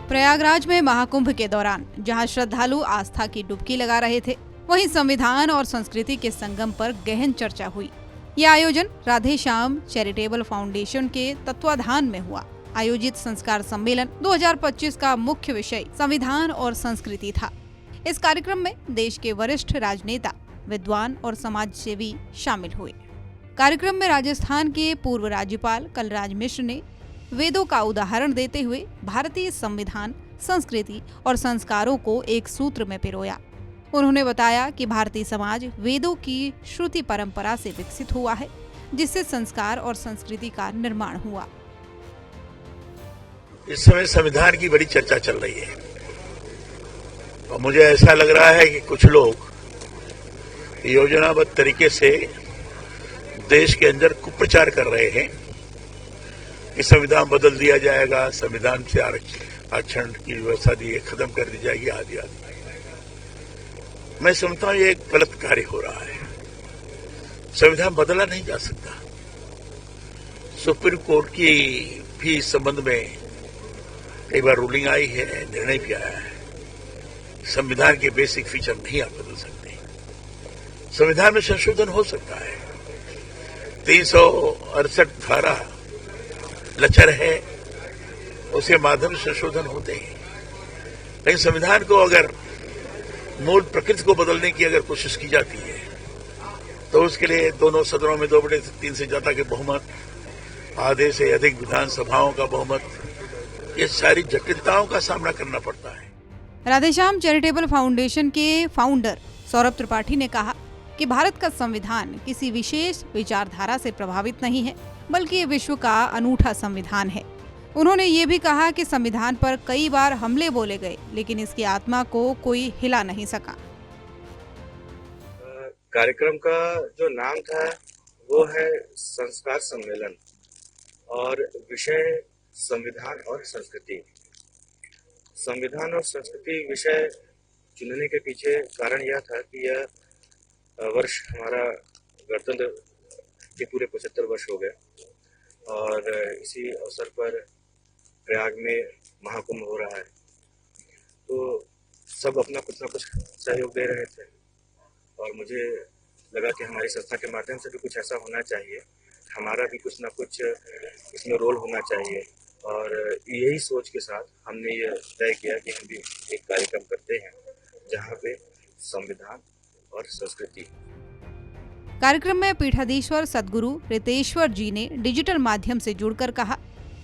प्रयागराज में महाकुंभ के दौरान जहां श्रद्धालु आस्था की डुबकी लगा रहे थे, वहीं संविधान और संस्कृति के संगम पर गहन चर्चा हुई। यह आयोजन राधे श्याम चैरिटेबल फाउंडेशन के तत्वाधान में हुआ। आयोजित संस्कार सम्मेलन 2025 का मुख्य विषय संविधान और संस्कृति था। इस कार्यक्रम में देश के वरिष्ठ राजनेता, विद्वान और समाज सेवी शामिल हुए। कार्यक्रम में राजस्थान के पूर्व राज्यपाल कलराज मिश्र ने वेदों का उदाहरण देते हुए भारतीय संविधान, संस्कृति और संस्कारों को एक सूत्र में पिरोया। उन्होंने बताया कि भारतीय समाज वेदों की श्रुति परंपरा से विकसित हुआ है, जिससे संस्कार और संस्कृति का निर्माण हुआ। इस समय संविधान की बड़ी चर्चा चल रही है और मुझे ऐसा लग रहा है कि कुछ लोग योजनाबद्ध तरीके से देश के अंदर कुप्रचार कर रहे हैं कि संविधान बदल दिया जाएगा, संविधान से आरक्षण की व्यवस्था दी खत्म कर दी जाएगी, आदि आदि। मैं समझता हूं ये एक गलत कार्य हो रहा है। संविधान बदला नहीं जा सकता। सुप्रीम कोर्ट की भी इस संबंध में कई बार रूलिंग आई है, निर्णय भी आया है। संविधान के बेसिक फीचर नहीं आप बदल सकते। संविधान में संशोधन हो सकता है। 368 धारा लचर है, उसके माध्यम से संशोधन होते हैं। लेकिन संविधान को अगर मूल प्रकृति को बदलने की अगर कोशिश की जाती है तो उसके लिए दोनों सदनों में 2/3 से ज्यादा के बहुमत, आधे से अधिक विधानसभाओं का बहुमत, ये सारी जटिलताओं का सामना करना पड़ता है। राधेश्याम चैरिटेबल फाउंडेशन के फाउंडर सौरभ त्रिपाठी ने कहा कि भारत का संविधान किसी विशेष विचारधारा से प्रभावित नहीं है, बल्कि ये विश्व का अनूठा संविधान है। उन्होंने ये भी कहा कि संविधान पर कई बार हमले बोले गए, लेकिन इसकी आत्मा को कोई हिला नहीं सका। कार्यक्रम का जो नाम था वो है संस्कार सम्मेलन और विषय संविधान और संस्कृति। संविधान और संस्कृति विषय चुनने के पीछे कारण यह था कि यह वर्ष हमारा गणतंत्र के पूरे 75 वर्ष हो गए और इसी अवसर पर प्रयाग में महाकुंभ हो रहा है, तो सब अपना कुछ ना कुछ सहयोग दे रहे थे और मुझे लगा कि हमारी संस्था के माध्यम से भी कुछ ऐसा होना चाहिए, हमारा भी कुछ ना कुछ इसमें रोल होना चाहिए। और यही सोच के साथ हमने ये तय किया कि हम भी एक कार्यक्रम करते हैं जहाँ पे संविधान और संस्कृति। कार्यक्रम में पीठाधीश्वर सदगुरु रितेश्वर जी ने डिजिटल माध्यम से जुड़कर कहा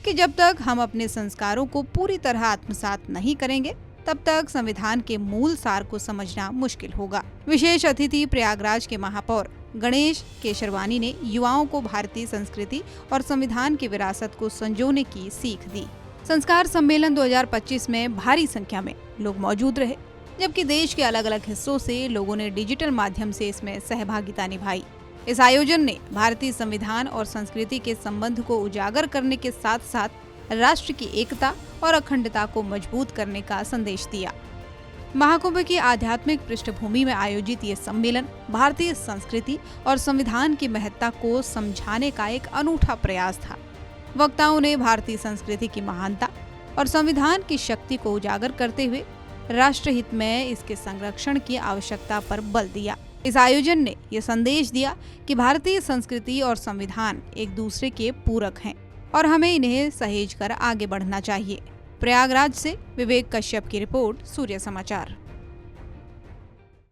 कि जब तक हम अपने संस्कारों को पूरी तरह आत्मसात नहीं करेंगे, तब तक संविधान के मूल सार को समझना मुश्किल होगा। विशेष अतिथि प्रयागराज के महापौर गणेश केशरवानी ने युवाओं को भारतीय संस्कृति और संविधान की विरासत को संजोने की सीख दी। संस्कार सम्मेलन 2025 में भारी संख्या में लोग मौजूद रहे, जबकि देश के अलग अलग हिस्सों से लोगों ने डिजिटल माध्यम से इसमें सहभागिता निभाई। इस आयोजन ने भारतीय संविधान और संस्कृति के संबंध को उजागर करने के साथ साथ राष्ट्र की एकता और अखंडता को मजबूत करने का संदेश दिया। महाकुंभ की आध्यात्मिक पृष्ठभूमि में आयोजित ये सम्मेलन भारतीय संस्कृति और संविधान की महत्ता को समझाने का एक अनूठा प्रयास था। वक्ताओं ने भारतीय संस्कृति की महानता और संविधान की शक्ति को उजागर करते हुए राष्ट्रहित में इसके संरक्षण की आवश्यकता पर बल दिया। इस आयोजन ने ये संदेश दिया कि भारतीय संस्कृति और संविधान एक दूसरे के पूरक हैं और हमें इन्हें सहेज कर आगे बढ़ना चाहिए। प्रयागराज से विवेक कश्यप की रिपोर्ट, सूर्य समाचार।